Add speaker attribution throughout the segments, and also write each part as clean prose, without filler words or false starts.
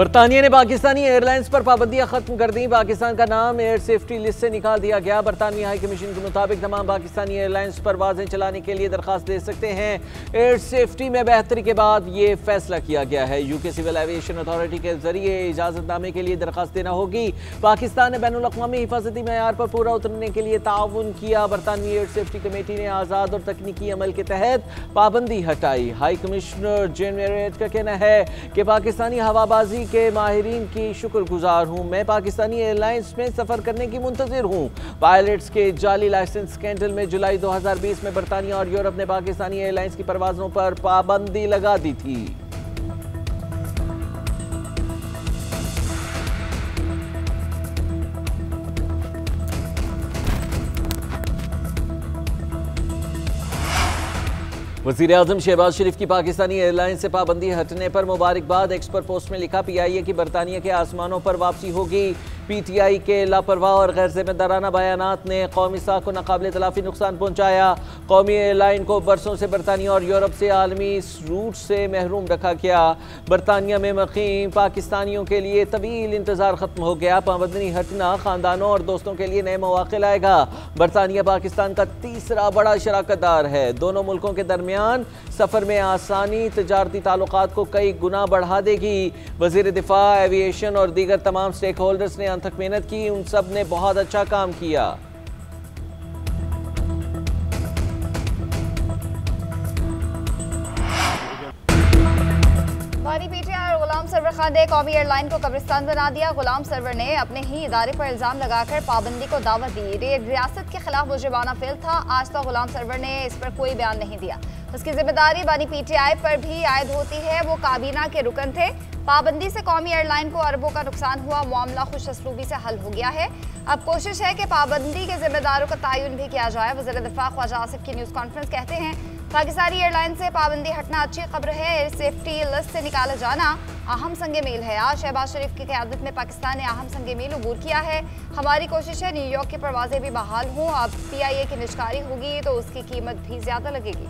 Speaker 1: बरतानिया ने पाकिस्तानी एयरलाइंस पर पाबंदियां खत्म कर दी। पाकिस्तान का नाम एयर सेफ्टी लिस्ट से निकाल दिया गया। बरतानवी हाई कमीशन के मुताबिक तमाम पाकिस्तानी एयरलाइंस परवाजें चलाने के लिए दरखास्त दे सकते हैं। एयर सेफ्टी में बेहतरी के बाद ये फैसला किया गया है। यूके सिविल एविएशन अथॉरिटी के जरिए इजाजतनामे के लिए दरखास्त देना होगी। पाकिस्तान ने बैनुल अक़वामी हिफाजती मयार पर पूरा उतरने के लिए ताउन किया। बरतानवी एयर सेफ्टी कमेटी ने आज़ाद और तकनीकी अमल के तहत पाबंदी हटाई। हाई कमिश्नर जेनरेट का कहना है कि पाकिस्तानी हवाबाजी के माहिरीन की शुक्रगुजार हूं। मैं पाकिस्तानी एयरलाइंस में सफर करने की मुंतजिर हूं। पायलट्स के जाली लाइसेंस स्कैंडल में जुलाई 2020 में बरतानिया और यूरोप ने पाकिस्तानी एयरलाइंस की परवाजों पर पाबंदी लगा दी थी। वज़ीर आज़म शहबाज शरीफ की पाकिस्तानी एयरलाइंस से पाबंदी हटने पर मुबारकबाद। एक्स पर पोस्ट में लिखा, PIA की बरतानिया के आसमानों पर वापसी होगी। PTI के लापरवाह और गैर जिम्मेदाराना बयानात ने कौमी साख को नाकाबिले तलाफी नुकसान पहुँचाया। कौमी एयरलाइन को बरसों से बरतानिया और यूरोप से आलमी रूट से महरूम रखा गया। बरतानिया में मकीम पाकिस्तानियों के लिए तवील इंतज़ार ख़त्म हो गया। पाबंदी हटना ख़ानदानों और दोस्तों के लिए नए मौक़े लाएगा। बरतानिया पाकिस्तान का तीसरा बड़ा शराकतदार है। दोनों मुल्कों के दरमियान सफ़र में आसानी तजारती ताल्लुकात को कई गुना बढ़ा देगी। वज़ीर दिफा, एविएशन और दीगर तमाम स्टेक होल्डर्स ने तक मेहनत की। उन सब ने बहुत अच्छा काम किया।
Speaker 2: बानी PTI और गुलाम सरवर खान ने कौमी एयरलाइन को कब्रिस्तान बना दिया। गुलाम सरवर ने अपने ही इदारे पर इल्जाम लगाकर पाबंदी को दावत दी। रियासत के खिलाफ मुजरिमाना फेल था। आज तक गुलाम सरवर ने इस पर कोई बयान नहीं दिया। उसकी जिम्मेदारी बानी PTI पर भी आयद होती है। वो काबीना के रुकन थे। पाबंदी से कौमी एयरलाइन को अरबों का नुकसान हुआ। मामला खुश असलूबी से हल हो गया है। अब कोशिश है कि पाबंदी के जिम्मेदारों का तयन भी किया जाए। वज़ीर दिफा ख्वाजा आसिफ की न्यूज़ कॉन्फ्रेंस कहते हैं, पाकिस्तानी एयरलाइन से पाबंदी हटना अच्छी खबर है। एयर सेफ्टी लिस्ट से निकाला जाना अहम संगे मील है। आज शहबाज शरीफ की क़यादत में पाकिस्तान ने अहम संगे मील अबूर किया है। हमारी कोशिश है न्यूयॉर्क की परवाजें भी बहाल हों। अब PIA की निष्कारी होगी तो उसकी कीमत भी ज़्यादा लगेगी।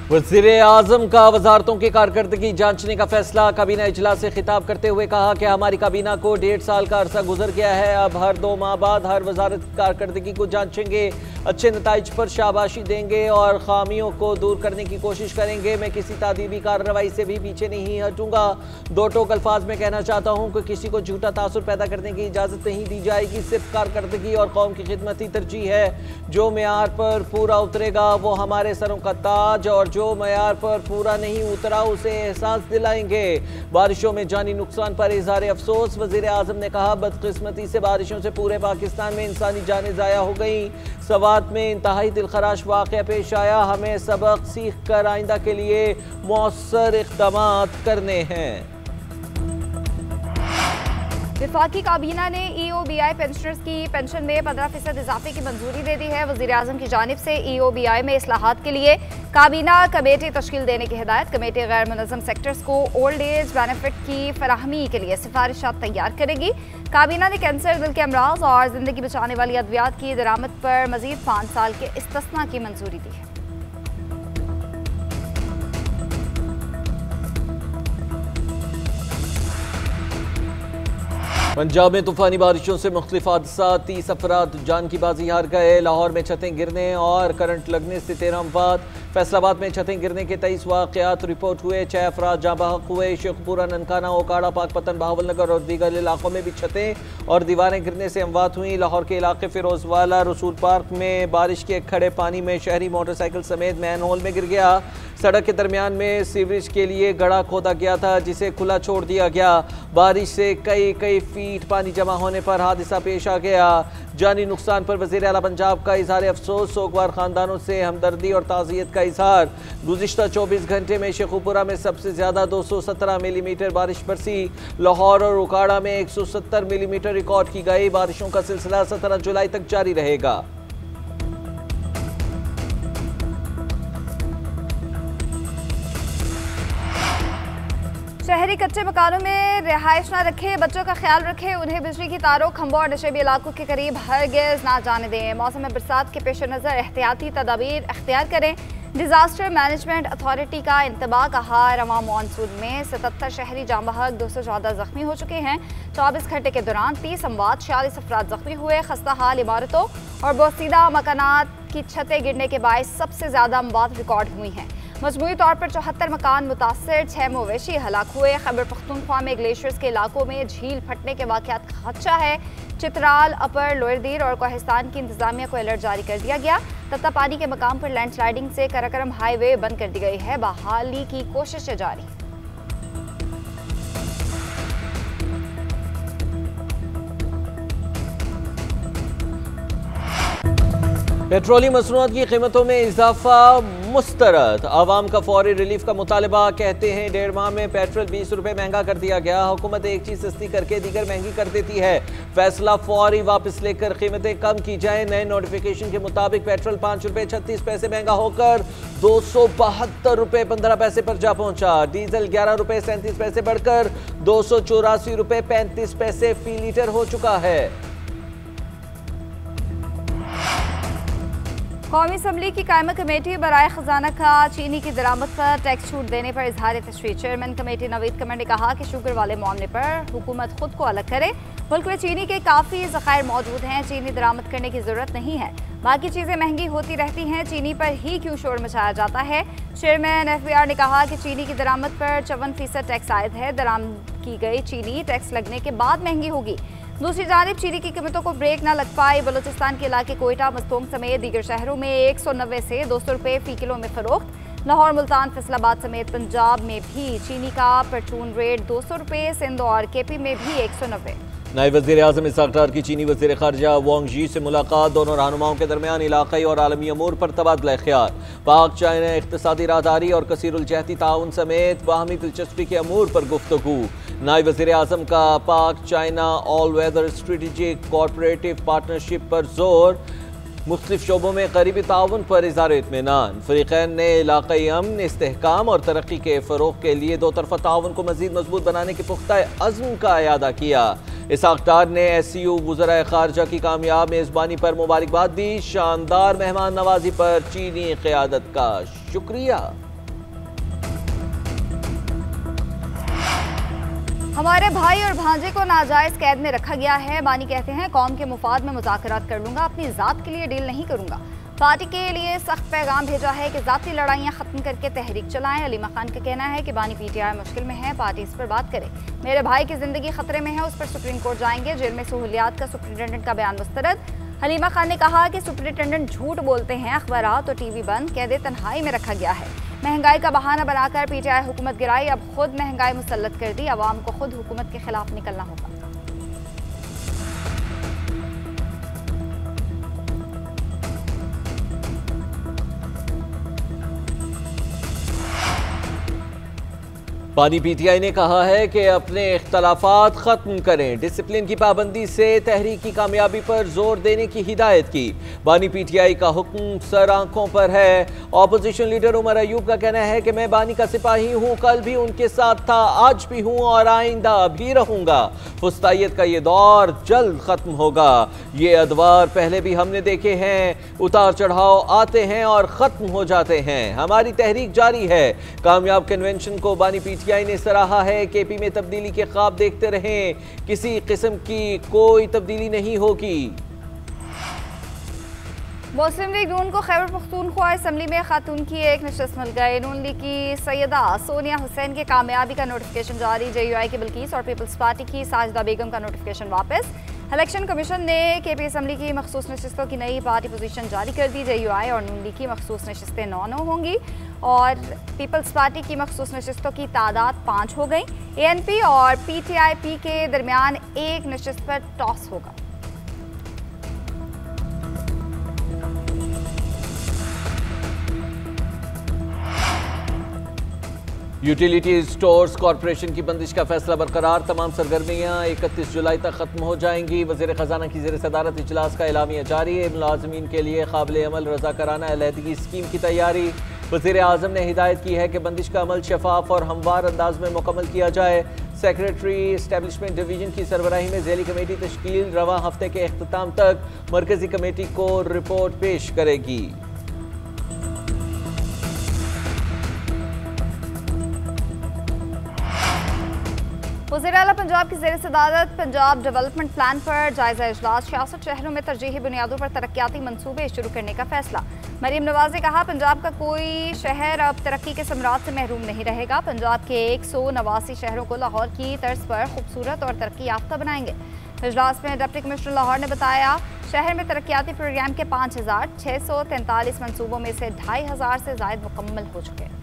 Speaker 1: वज़ीर आज़म का वज़ारतों की कारकर्दगी जांचने का फैसला। काबीना इजलास से खिताब करते हुए कहा कि हमारी काबीना को 1.5 साल का अरसा गुजर गया है। अब हर 2 माह बाद हर वज़ारत की कारकर्दगी को जांचेंगे, अच्छे नताइज पर शाबाशी देंगे और खामियों को दूर करने की कोशिश करेंगे। मैं किसी तादीबी कार्रवाई से भी पीछे नहीं हटूंगा। 2 टोक अल्फाज में कहना चाहता हूँ कि किसी को झूठा तासुर पैदा करने की इजाज़त नहीं दी जाएगी। सिर्फ कारकर्दगी और कौम की खिदमत ही तरजीह है। जो मेयार पर पूरा उतरेगा वो हमारे सरों का ताज, और जो मयार पर पूरा नहीं उतरा उसे एहसास दिलाएंगे। बारिशों में जानी नुकसान पर इज़हार अफसोस। वज़ीर आज़म ने कहा, बदकिस्मती से बारिशों से पूरे पाकिस्तान में इंसानी जानें ज़ाया हो गई। सवात में इंतहाई दिलखराश वाक़या पेश आया। हमें सबक सीख कर आइंदा के लिए मौसर इक़दामात करने हैं।
Speaker 2: वफाकी काबीना ने EOBI पेंशनर्स की पेंशन में 15% इजाफे की मंजूरी दे दी है। वज़ीर आज़म की जानिब से EOBI में इस्लाहात के लिए काबीना कमेटी तश्कील देने की हिदायत। कमेटी गैर मुनज़्ज़म सेक्टर्स को ओल्ड एज बेनिफिट की फराहमी के लिए सिफारिशात तैयार करेगी। काबीना ने कैंसर, दिल के अमराज और ज़िंदगी बचाने वाली अद्वियात की दरामद पर मज़ीद 5 साल के इस्तिस्ना की मंजूरी दी है।
Speaker 1: पंजाब में तूफानी बारिशों से मुख्तलिफ हादसा, 30 अफराद जान की बाजी हार गए। लाहौर में छतें गिरने और करंट लगने से 13 अमवात। फैसलाबाद में छतें गिरने के 23 वाक़यात रिपोर्ट हुए। 6 अफराद जाँ बहक हुए। शेखपुरा, ननकाना, ओकाड़ा, पाकपतन, बहावलनगर और दीगर इलाकों में भी छतें और दीवारें गिरने से अमवात हुई। लाहौर के इलाके फिरोजवाला, रसूल पार्क में बारिश के खड़े पानी में शहरी मोटरसाइकिल समेत मैन होल में गिर गया। सड़क के दरमियान में सीवरेज के लिए गड्ढा खोदा गया था जिसे खुला छोड़ दिया गया। बारिश से कई फीट पानी जमा होने पर हादसा पेश आ गया। जानी नुकसान पर वज़ीर आला पंजाब का इज़हार अफसोस। सोगवार खानदानों से हमदर्दी और ताज़ियत का इज़हार। गुज़िश्ता 24 घंटे में शेखुपुरा में सबसे ज़्यादा 217 मिलीमीटर बारिश बरसी। लाहौर और उकाड़ा में 170 मिलीमीटर रिकॉर्ड की गई। बारिशों का सिलसिला 17 जुलाई तक जारी रहेगा।
Speaker 2: शहरी शहरी कच्चे मकानों में रिहाइश न रखें, बच्चों का ख्याल रखें, उन्हें बिजली की तारों, खंभों और नशेबी इलाकों के करीब हरगिज़ ना जाने दें। मौसम बरसात के पेश नज़र एहतियाती तदाबीर अख्तियार करें। डिजास्टर मैनेजमेंट अथॉरिटी का इंतबाह कहा, रवां मानसून में 77 शहरी जाम बहक, 214 जख्मी हो चुके हैं। 24 घंटे के दौरान 30 अमवात, 46 अफराद जख्मी हुए। खस्ता हाल इमारतों और बोसीदा मकानात की छतें गिरने के बायस सबसे ज़्यादा अमवात रिकॉर्ड हुई हैं। मजमूई तौर पर 74 मकान मुतासर, 6 मवेशी हलाक हुए। खैबर पख्तूनख्वा में ग्लेशियर्स के इलाकों में झील फटने के वाक़यात का खदशा है। चित्राल, अपर लोअर दीर और कोहिस्तान की इंतजामिया को अलर्ट जारी कर दिया गया। तत्ता पानी के मकाम पर लैंडस्लाइडिंग से कराकरम हाईवे बंद कर दी गई है। बहाली की कोशिशें जारी।
Speaker 1: पेट्रोलियम मसनूआत की कीमतों में इजाफा मुस्तरद, आवाम का फौरी रिलीफ का मुतालबा। कहते हैं 1.5 माह में पेट्रोल 20 रुपये महंगा कर दिया गया। हुकूमत एक चीज़ सस्ती करके दीगर महंगी कर देती है। फैसला फौरी वापस लेकर कीमतें कम की जाए। नए नोटिफिकेशन के मुताबिक पेट्रोल 5 रुपये 36 पैसे महंगा होकर 272 रुपये 15 पैसे पर जा पहुंचा। डीजल 11 रुपये 37 पैसे बढ़कर 284 रुपये 35 पैसे फी लीटर हो चुका है।
Speaker 2: कौमी असम्बली की कायमा कमेटी बराए खजाना का चीनी की दरामद पर टैक्स छूट देने पर इजहार तशवीश। चेयरमैन कमेटी नवीद कमर ने कहा कि शुगर वाले मामले पर हुकूमत खुद को अलग करे। मुल्क में चीनी के काफ़ी ज़खायर मौजूद हैं, चीनी दरामद करने की ज़रूरत नहीं है। बाकी चीज़ें महंगी होती रहती हैं, चीनी पर ही क्यों शोर मचाया जाता है। चेयरमैन FBR ने कहा कि चीनी की दरामद पर 54% टैक्स आयद है। दरामद की गई चीनी टैक्स लगने के बाद महंगी होगी। दूसरी जानिब चीनी की कीमतों को ब्रेक न लग पाए। बलूचिस्तान के इलाके कोयटा, मस्तोंग समेत दीगर शहरों में 190 से 200 रुपये फ़ी किलो में फ़रोख्त। लाहौर, मुल्तान, फैसलाबाद समेत पंजाब में भी चीनी का परचून रेट 200 रुपये। सिंध और KP में भी 190।
Speaker 1: नायब वज़ीर आज़म इस्हाक़ डार की चीनी वज़ीर ख़ारजा वांग यी से मुलाकात। दोनों रहनुमाओं के दरमियान इलाक़ाई और आलमी अमूर पर तबादला ख्याल। पाक चाइना इक़्तिसादी राहदारी और कसीरुल-जहती ताउन समेत बाहमी दिलचस्पी के अमूर पर गुफ्तगू। नायब वज़ीर आज़म का Pak China all weather strategic cooperative partnership पर जोर। मुख्तलिफ शोबों में करीबी ताउन पर इज़हार इत्मीनान। फ़रीक़ैन ने इलाक़ाई अमन, इस्तेहकाम और तरक्की के फ़रोग़ के लिए दो तरफ़ा ताउन को मज़ीद मजबूत बनाने के पुख्ता अज़्म का इयादा किया। इस्हाक़ डार ने SCU वज़राए ख़ारजा की कामयाब मेज़बानी पर मुबारकबाद दी। शानदार मेहमान नवाजी पर चीनी क़यादत का शुक्रिया।
Speaker 2: हमारे भाई और भांजे को नाजायज़ कैद में रखा गया है। बानी कहते हैं कौम के मुफाद में मुज़ाकरात कर लूँगा, अपनी ज़ात के लिए डील नहीं करूँगा। पार्टी के लिए सख्त पैगाम भेजा है कि ज़ाती लड़ाइयाँ ख़त्म करके तहरीक चलाएं। अलीमा खान का कहना है कि बानी PTI मुश्किल में है, पार्टी इस पर बात करे। मेरे भाई की ज़िंदगी ख़तरे में है, उस पर सुप्रीम कोर्ट जाएंगे। जेल में सहूलियात का सुप्रिटेंडेंट का बयान मुस्तरद। हलीमा खान ने कहा कि सुप्रिटेंडेंट झूठ बोलते हैं, अखबारात और TV बंद, कैद तन्हाई में रखा गया है। महंगाई का बहाना बनाकर PTI हुकूमत गिराई, अब खुद महंगाई मुसल्लत कर दी। अवाम को खुद हुकूमत के खिलाफ निकलना होगा।
Speaker 1: बानी PTI ने कहा है कि अपने इख्तलाफात ख़त्म करें। डिसिप्लिन की पाबंदी से तहरीक की कामयाबी पर जोर देने की हिदायत की। बानी PTI का हुक्म सर आंखों पर है। ऑपोजिशन लीडर उमर अयूब का कहना है कि मैं बानी का सिपाही हूँ, कल भी उनके साथ था, आज भी हूँ और आइंदा भी रहूँगा। फुस्तायत का ये दौर जल्द ख़त्म होगा। ये अदवार पहले भी हमने देखे हैं, उतार चढ़ाव आते हैं और ख़त्म हो जाते हैं। हमारी तहरीक जारी है। कामयाब कन्वेंशन को बानी PTI ने सराहा है। KP में तब्दीली के ख्वाब देखते रहें, किसी किस्म की कोई तब्दीली नहीं होगी।
Speaker 2: मुस्लिम लीग नून को खैबर पख्तूनख्वा असम्बली में खातून की एक नशस्त मिल गई। नून लीग की सैयदा सोनिया हुसैन के कामयाबी का नोटिफिकेशन जारी। JUI की बिल्किस और पीपल्स पार्टी की साजिदा बेगम का नोटिफिकेशन वापस। इलेक्शन कमीशन ने KP असम्बली की मखसूस नशस्तों की नई पार्टी पोजीशन जारी कर दी। JUI और नून लीग की मखसूस नशस्तें 9 होंगी और पीपल्स पार्टी की मखसूस नशस्तों की तादाद 5 हो गई। ANP और PTIP के दरमियान एक नशस्त पर टॉस होगा।
Speaker 1: यूटिलिटी स्टोर्स कॉरपोरेशन की बंदिश का फैसला बरकरार। तमाम सरगर्मियाँ 31 जुलाई तक खत्म हो जाएंगी। वज़ीर ख़जाना की ज़ेर सदारत इजलास का एलामिया जारी है। मुलाज़मीन के लिए काबिल अमल रज़ाकाराना अलहदगी स्कीम की तैयारी। वज़ीर आज़म ने हिदायत की है कि बंदिश का अमल शफाफ और हमवार अंदाज में मुकम्मल किया जाए। सेक्रेटरी एस्टेब्लिशमेंट डिवीजन की सरबराही में ज़ेली कमेटी तश्कील रवां हफ्ते के इख्तिताम तक मरकजी कमेटी को रिपोर्ट पेश करेगी।
Speaker 2: वज़ीर-ए-आला पंजाब की ज़ेर सदारत पंजाब डेवलपमेंट प्लान पर जायजा इजलास। 66 शहरों में तरजीही बुनियादों पर तरक्याती मंसूबे शुरू करने का फैसला। मरीम नवाज ने कहा, पंजाब का कोई शहर अब तरक्की के समरात से महरूम नहीं रहेगा। पंजाब के 189 शहरों को लाहौर की तर्ज पर खूबसूरत और तरक्की याफ्ता बनाएंगे। इजलास में डिप्टी कमिश्नर लाहौर ने बताया, शहर में तरक्याती प्रोग्राम के 5643 मनसूबों में से 2500 से ज़ायद मुकम्मल हो चुके हैं।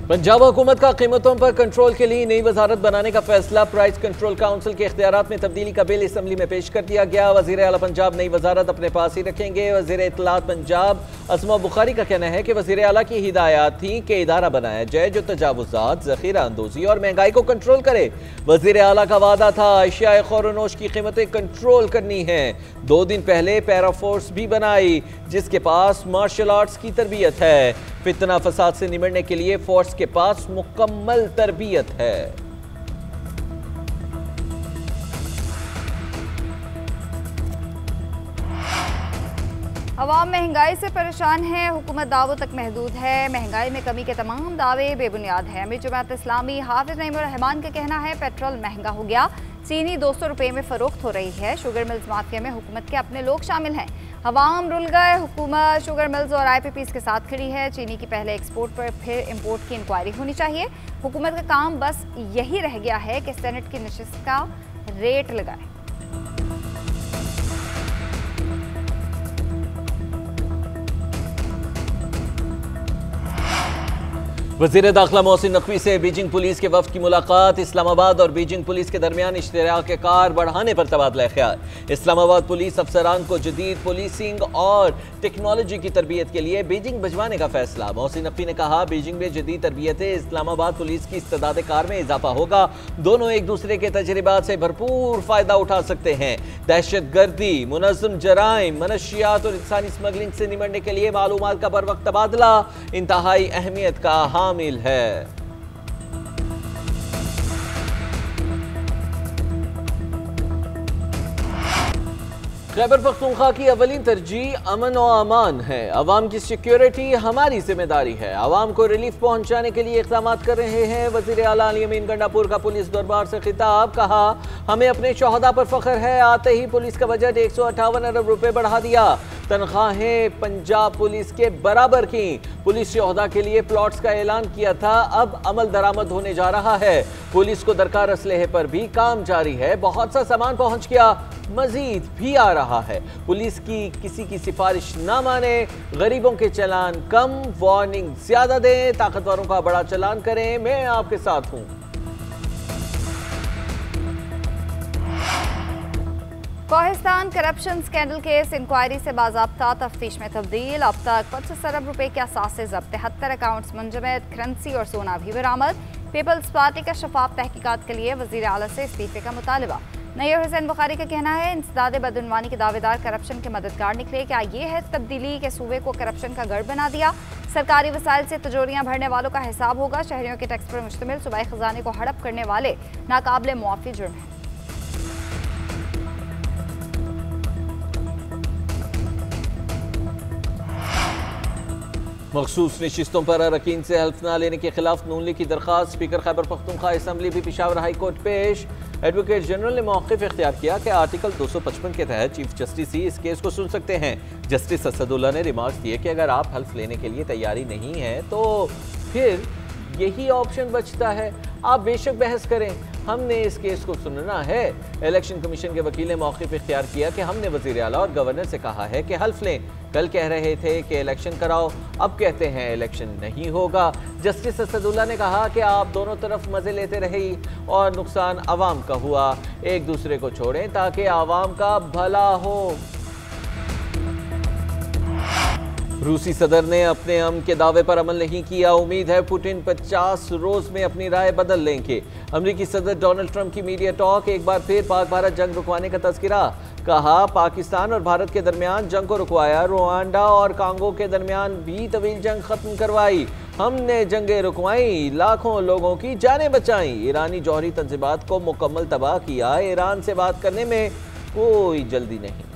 Speaker 1: पंजाब हुकूमत का कीमतों पर कंट्रोल के लिए नई वजारत बनाने का फैसला। प्राइस कंट्रोल काउंसिल के इख्तियारात में तब्दीली का बिल असम्बली में पेश कर दिया गया। वज़ीर आला पंजाब नई वजारत अपने पास ही रखेंगे। वज़ीर इत्तलात पंजाब असमा बुखारी का कहना है कि वज़ीर आला की हिदायत थी कि इदारा बनाया जाए जो तजावुज़ात, ज़ख़ीरा अंदोज़ी और महंगाई को कंट्रोल करे। वज़ीर आला का वादा था अशियाए ख़ौर-ओ-नोश की कीमतें कंट्रोल करनी है। 2 दिन पहले पैराफोर्स भी बनाई जिसके पास मार्शल आर्ट्स की तरबियत है। फितना फसाद से निमटने के लिए फोर्स के पास मुकम्मल तरबियत है।
Speaker 2: अवाम महंगाई से परेशान है, हुकूमत दावों तक महदूद है। महंगाई में कमी के तमाम दावे बेबुनियाद हैं। अमीर जमात इस्लामी हाफिज नईमुर रहमान का कहना है, पेट्रोल महंगा हो गया, चीनी 200 रुपये में फरोख्त हो रही है। शुगर मिल्स माफिया में हुकूमत के अपने लोग शामिल हैं। अवाम रुल गए, हुकूमत शुगर मिल्स और IPPs के साथ खड़ी है। चीनी की पहले एक्सपोर्ट पर फिर इंपोर्ट की इंक्वायरी होनी चाहिए। हुकूमत का काम बस यही रह गया है कि सेनेट की नशिस्त का रेट लगाए।
Speaker 1: वज़ीर दाखिला मोहसिन नकवी से बीजिंग पुलिस के वफ़द की मुलाकात। इस्लामाबाद और बीजिंग पुलिस के दरमियान इश्तिराक कार बढ़ाने पर तबादला ख्याल। इस्लामाबाद पुलिस अफसरान को जदीद पुलिसिंग और टेक्नोलॉजी की तरबियत के लिए बीजिंग भिजवाने का फैसला। मोहसिन नकवी ने कहा, बीजिंग में जदीद तरबियतें इस्लामाबाद पुलिस की इस्तेदाद कार में इजाफा होगा। दोनों एक दूसरे के तजर्बात से भरपूर फ़ायदा उठा सकते हैं। दहशत गर्दी, मुनज़्ज़म जराइम, मनशियात और इंसानी स्मगलिंग से निमटने के लिए मालूमात का बर वक्त तबादला इंतहाई अहमियत का शामिल है। खैबर पख्तूनख्वा की अवलीन तरजीह अमन और अमान है। अवाम की सिक्योरिटी हमारी जिम्मेदारी है। अवाम को रिलीफ पहुंचाने के लिए इक़दाम कर रहे हैं। वज़ीर आला अली अमीन गंडापुर का पुलिस दरबार से खिताब। कहा, हमें अपने शोहदा पर फख्र है। आते ही पुलिस का बजट 158 अरब रुपए बढ़ा दिया। तनख्वाहें पंजाब पुलिस के बराबर की। पुलिस शोहदा के लिए प्लॉट्स का ऐलान किया था, अब अमल दरामद होने जा रहा है। पुलिस को दरकार असलहे पर भी काम जारी है। बहुत सा सामान पहुंच गया, मजीद भी आ रहा है। पुलिस की किसी की सिफारिश ना माने, गरीबों के चालान कम, वार्निंग ज्यादा दें, ताकतवरों का बड़ा चालान करें। मैं आपके साथ हूं।
Speaker 2: Kohistan corruption scandal case inquiry से बाज़ाब्ता तफ्तीश में तब्दील। अब तक 25 अरब रुपए के असासे जब्त, 73 अकाउंट्स मुंजमद, करेंसी और सोना भी बरामद। पीपल्स पार्टी का शफाफ तहकीकात के लिए वज़ीर आला से इस्तीफे का मुतालबा। नैयर हुसैन बुखारी का कहना है, इंसदाद बदउनवानी के दावेदार करप्शन के मददगार निकले। क्या ये है तब्दीली के सूबे को करप्शन का गढ़ बना दिया? सरकारी वसाइल से तिजोरियां भरने वालों का हिसाब होगा। शहरियों के टैक्स पर मुश्तमिल सूबाई खजाने को हड़प करने वाले नाकाबिले मुआफ़ी जुर्म है।
Speaker 1: मखसूस नशिस्तों पर अरकान से हल्फ न लेने के खिलाफ नून लीग की दरखास्त। स्पीकर खैबर पख्तूनख्वा असम्बली भी पेशावर हाई कोर्ट पेश। एडवोकेट जनरल ने मौक़िफ़ इख्तियार किया कि आर्टिकल 255 के तहत चीफ जस्टिस ही इस केस को सुन सकते हैं। जस्टिस असदुल्ला ने रिमार्क्स दिए कि अगर आप हल्फ लेने के लिए तैयारी नहीं है तो फिर यही ऑप्शन बचता है, आप बेशक बहस करें, हमने इस केस को सुनना है। इलेक्शन कमीशन के वकील ने मौक़िफ़ इख्तियार किया कि हमने वज़ीर आला और गवर्नर से कहा है कि हल्फ लें। कल कह रहे थे कि इलेक्शन कराओ, अब कहते हैं इलेक्शन नहीं होगा। जस्टिस असदुल्ला ने कहा कि आप दोनों तरफ मज़े लेते रहे और नुकसान आवाम का हुआ। एक दूसरे को छोड़ें ताकि आवाम का भला हो। रूसी सदर ने अपने अमन के दावे पर अमल नहीं किया। उम्मीद है पुतिन 50 रोज में अपनी राय बदल लेंगे। अमेरिकी सदर डोनाल्ड ट्रंप की मीडिया टॉक। एक बार फिर पाक भारत जंग रुकवाने का तज़किरा। कहा पाकिस्तान और भारत के दरमियान जंग को रुकवाया, रुवांडा और कांगो के दरमियान भी तवील जंग खत्म करवाई, हमने जंगें रुकवाई, लाखों लोगों की जानें बचाई, ईरानी जौहरी तंजीबात को मुकम्मल तबाह किया, ईरान से बात करने में कोई जल्दी नहीं।